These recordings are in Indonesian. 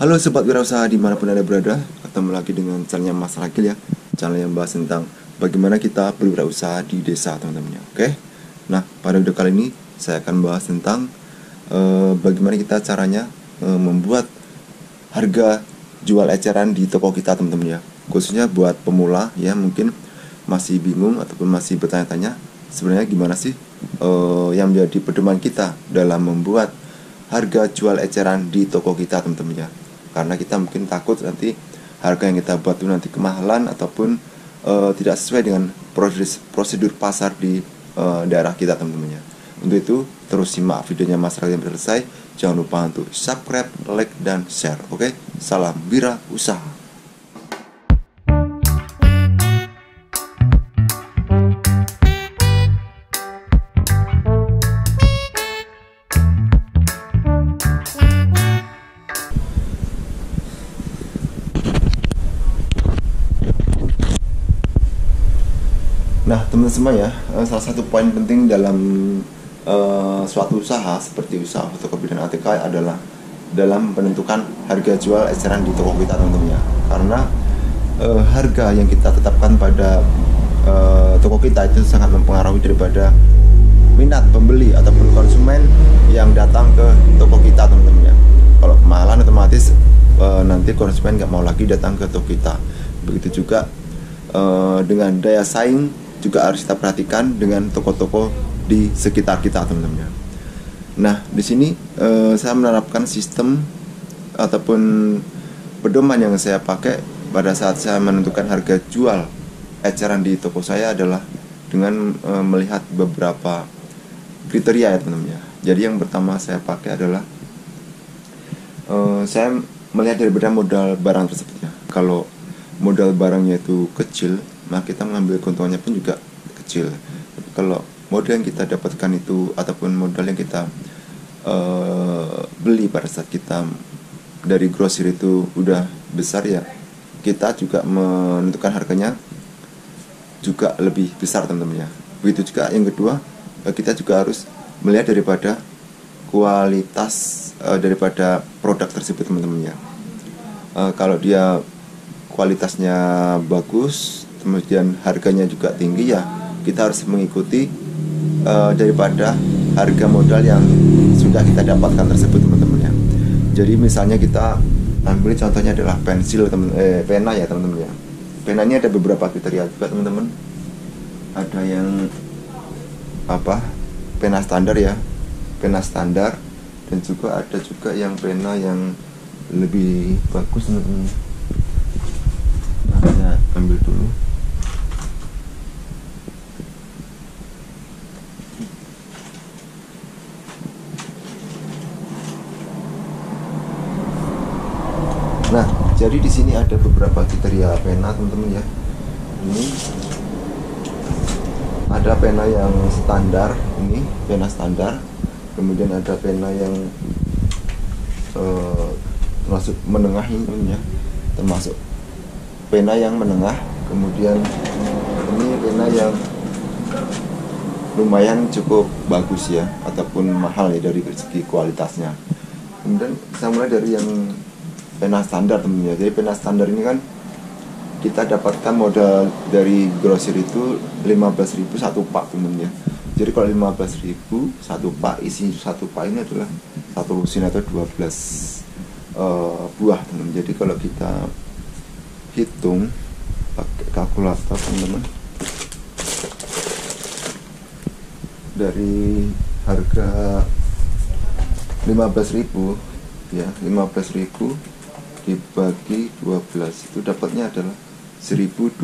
Halo sobat wirausaha dimanapun anda berada, ketemu lagi dengan channelnya Mas Ragil ya. Channel yang bahas tentang bagaimana kita berwirausaha di desa teman-teman ya. Oke. Nah, pada video kali ini saya akan bahas tentang bagaimana kita caranya membuat harga jual eceran di toko kita teman-teman ya. Khususnya buat pemula ya, mungkin masih bingung ataupun masih bertanya-tanya sebenarnya gimana sih yang menjadi pedoman kita dalam membuat harga jual eceran di toko kita teman-teman ya. Karena kita mungkin takut nanti harga yang kita buat itu nanti kemahalan ataupun tidak sesuai dengan prosedur pasar di daerah kita teman-teman ya. Untuk itu terus simak videonya Mas Ragil sampai selesai. Jangan lupa untuk subscribe, like, dan share. Oke, salam wira usaha. Nah, teman-teman semua ya, salah satu poin penting dalam suatu usaha seperti usaha fotokopi dan ATK adalah dalam menentukan harga jual eceran di toko kita teman-teman ya. Karena harga yang kita tetapkan pada toko kita itu sangat mempengaruhi daripada minat pembeli ataupun konsumen yang datang ke toko kita teman-teman ya. Kalau kemahalan otomatis nanti konsumen nggak mau lagi datang ke toko kita. Begitu juga dengan daya saing juga harus kita perhatikan dengan toko-toko di sekitar kita teman-teman. Nah, di sini saya menerapkan sistem ataupun pedoman yang saya pakai pada saat saya menentukan harga jual eceran di toko saya adalah dengan melihat beberapa kriteria ya teman-teman. Jadi yang pertama saya pakai adalah saya melihat daripada modal barang tersebut ya. Kalau modal barangnya itu kecil, maka kita mengambil keuntungannya pun juga kecil. Tapi kalau modal yang kita dapatkan itu ataupun modal yang kita beli pada saat kita dari grosir itu udah besar ya, kita juga menentukan harganya juga lebih besar teman-teman ya. Begitu juga yang kedua, kita juga harus melihat daripada kualitas daripada produk tersebut teman-teman ya. Kalau dia kualitasnya bagus, kemudian harganya juga tinggi ya, kita harus mengikuti daripada harga modal yang sudah kita dapatkan tersebut teman-teman ya. Jadi misalnya kita ambil contohnya adalah pensil pena ya teman-teman ya. Pena ini ada beberapa kriteria juga teman-teman. Ada yang pena standar ya, pena standar, dan juga ada juga yang pena yang lebih bagus teman-teman. Saya ambil dulu. Nah, jadi di sini ada beberapa kriteria pena teman-teman ya. Ini ada pena yang standar, ini pena standar. Kemudian ada pena yang termasuk menengah ini ya, termasuk pena yang menengah. Kemudian ini pena yang lumayan cukup bagus ya, ataupun mahal ya dari segi kualitasnya. Kemudian saya mulai dari yang pena standar teman-teman ya. Jadi pena standar ini kan kita dapatkan modal dari grosir itu 15.000 satu pak teman-teman ya. Jadi kalau 15.000 satu pak, isi satu pak ini adalah satu lusin atau 12 buah teman-teman. Jadi kalau kita hitung pakai kalkulator teman-teman, dari harga 15.000 ya, 15.000 dibagi 12 itu dapatnya adalah 1.250.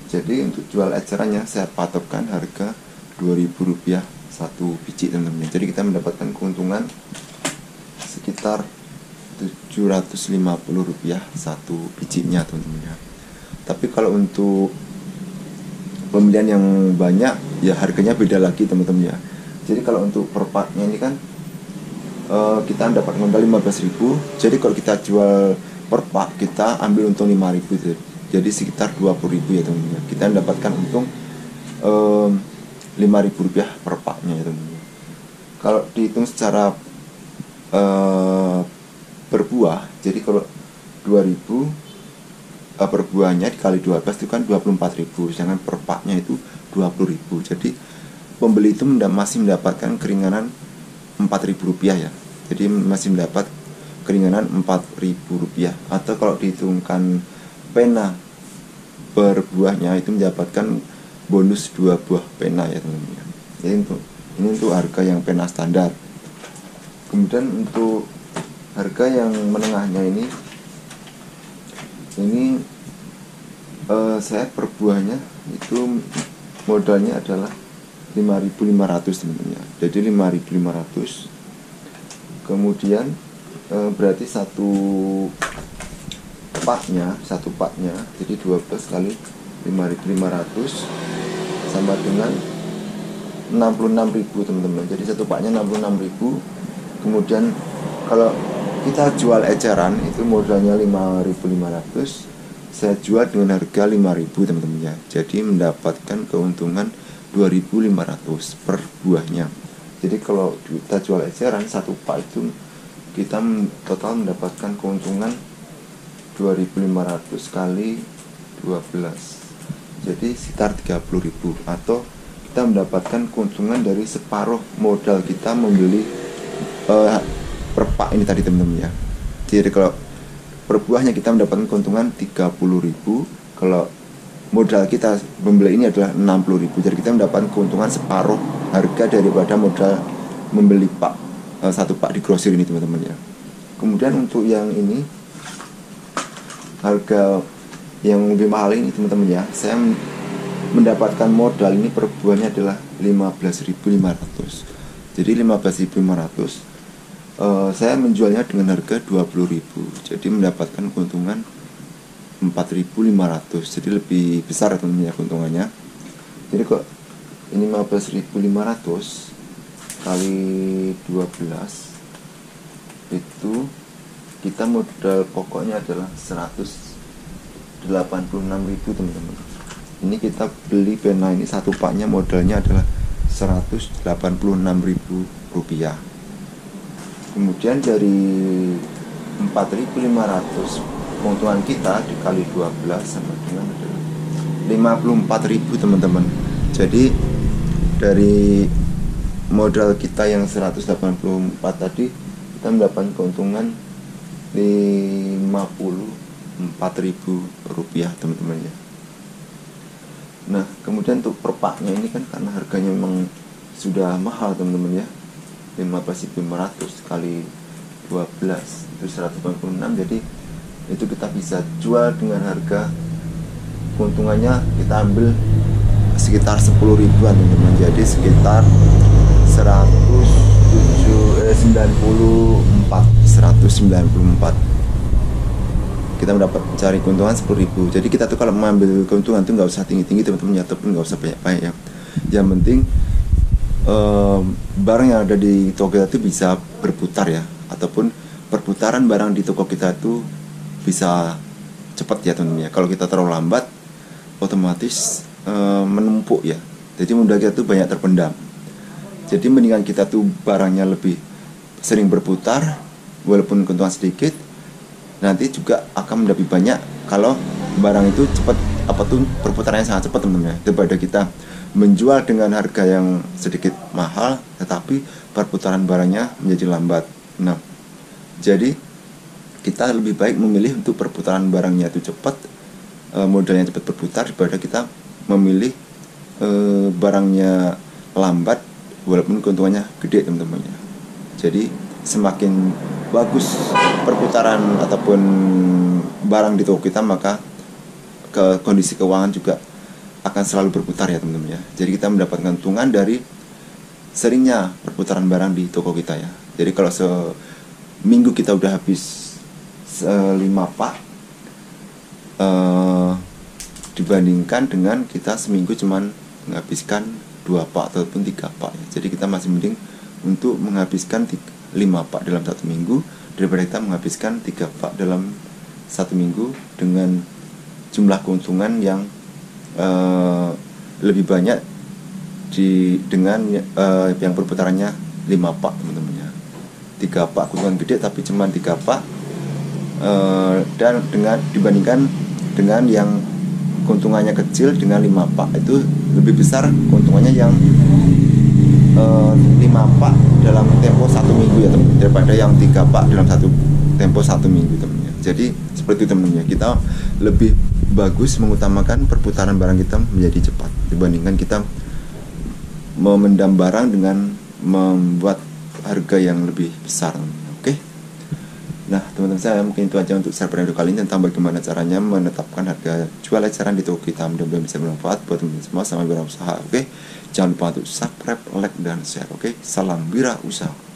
Jadi untuk jual ecerannya saya patokkan harga Rp2.000 satu biji teman-teman. Jadi kita mendapatkan keuntungan sekitar Rp750 satu bijinya teman-teman. Tapi kalau untuk pembelian yang banyak ya harganya beda lagi teman-teman ya. Jadi kalau untuk per paknya ini kan kita dapat modal 15.000. Jadi kalau kita jual per pak kita ambil untung 5.000, jadi sekitar 20.000 ya teman-teman. Kita mendapatkan untung Rp5.000 per paknya ya teman-teman. Kalau dihitung secara per buah. Jadi kalau 2000 per buahnya dikali 12 itu kan 24.000, sedangkan per paknya itu 20.000. Jadi pembeli itu masih mendapatkan keringanan Rp4.000 ya. Jadi masih mendapat keringanan Rp4.000. Atau kalau dihitungkan pena per buahnya itu mendapatkan bonus 2 buah pena ya teman-teman. Jadi ini untuk harga yang pena standar. Kemudian untuk harga yang menengahnya ini saya per buahnya itu modalnya adalah 5.500 teman-teman ya. Jadi 5.500. Kemudian berarti satu paknya jadi 12 kali 5.500 sama dengan 66.000 teman-teman. Jadi satu paknya 66.000. Kemudian kalau kita jual eceran itu modalnya 5.500, saya jual dengan harga 5.000 teman-teman ya. Jadi mendapatkan keuntungan 2.500 per buahnya. Jadi kalau kita jual eceran satu pak itu kita total mendapatkan keuntungan 2.500 kali 12. Jadi sekitar 30.000, atau kita mendapatkan keuntungan dari separuh modal kita membeli per pak ini tadi teman-teman ya. Jadi kalau per buahnya kita mendapatkan keuntungan 30.000, kalau modal kita membeli ini adalah 60.000. Jadi kita mendapatkan keuntungan separuh harga daripada modal membeli pak satu pak di grosir ini teman-teman ya. Kemudian untuk yang ini harga yang lebih mahal ini teman-teman ya, saya mendapatkan modal ini per buahnya adalah 15.500. Jadi 15.500 saya menjualnya dengan harga 20.000. Jadi mendapatkan keuntungan 4.500. Jadi lebih besar teman-teman ya keuntungannya. Jadi kok ini 15.500 kali 12 itu kita modal pokoknya adalah 186.000 teman-teman. Ini kita beli pena ini satu paknya modalnya adalah 186.000 rupiah. Kemudian dari 4.500 keuntungan kita dikali 12 sama dengan 54.000 teman-teman. Jadi dari modal kita yang 184 tadi kita mendapatkan keuntungan 54.000 rupiah teman-teman ya. Nah kemudian untuk per paknya ini kan karena harganya memang sudah mahal teman-teman ya, 15.500 kali 12 itu 186. Jadi itu kita bisa jual dengan harga keuntungannya kita ambil sekitar 10.000-an teman-teman. Jadi sekitar 194 kita mendapat cari keuntungan 10.000. Jadi kita tuh kalau mengambil keuntungan tuh nggak usah tinggi-tinggi teman-teman, ataupun nggak usah banyak-banyak ya. Yang penting barang yang ada di toko kita tuh bisa berputar ya, ataupun perputaran barang di toko kita tuh bisa cepat ya teman-teman ya. Kalau kita terlalu lambat otomatis menumpuk ya. Jadi modal kita tuh banyak terpendam. Jadi mendingan kita tuh barangnya lebih sering berputar, walaupun keuntungan sedikit, nanti juga akan lebih banyak kalau barang itu cepat, perputarannya sangat cepat teman-teman, daripada kita menjual dengan harga yang sedikit mahal tetapi perputaran barangnya menjadi lambat. Nah, jadi kita lebih baik memilih untuk perputaran barangnya itu cepat, modalnya cepat berputar, daripada kita memilih barangnya lambat walaupun keuntungannya gede teman-teman ya. Jadi semakin bagus perputaran ataupun barang di toko kita, maka kondisi keuangan juga akan selalu berputar ya teman-teman ya. Jadi kita mendapatkan keuntungan dari seringnya perputaran barang di toko kita ya. Jadi kalau seminggu kita udah habis 5 pak dibandingkan dengan kita seminggu cuman menghabiskan 2 pak ataupun 3 pak ya. Jadi kita masih mending untuk menghabiskan 5 pak dalam 1 minggu daripada kita menghabiskan 3 pak dalam 1 minggu dengan jumlah keuntungan yang lebih banyak dengan yang perputarannya 5 pak teman-teman ya. 3 pak keuntungan gede tapi cuma 3 pak Dan dibandingkan dengan yang keuntungannya kecil dengan 5 pak, itu lebih besar keuntungannya yang 5 pak dalam tempo 1 minggu ya teman, daripada yang 3 pak dalam tempo 1 minggu teman. Jadi seperti itu teman-teman, kita lebih bagus mengutamakan perputaran barang kita menjadi cepat dibandingkan kita memendam barang dengan membuat harga yang lebih besar. Oke. Nah teman-teman, saya mungkin itu aja untuk share video kali ini tentang bagaimana caranya menetapkan harga jual eceran di toko kita. Mudah-mudahan bisa bermanfaat buat teman-teman semua sama wirausaha. Oke, jangan lupa untuk subscribe, like, dan share. Oke, salam wirausaha.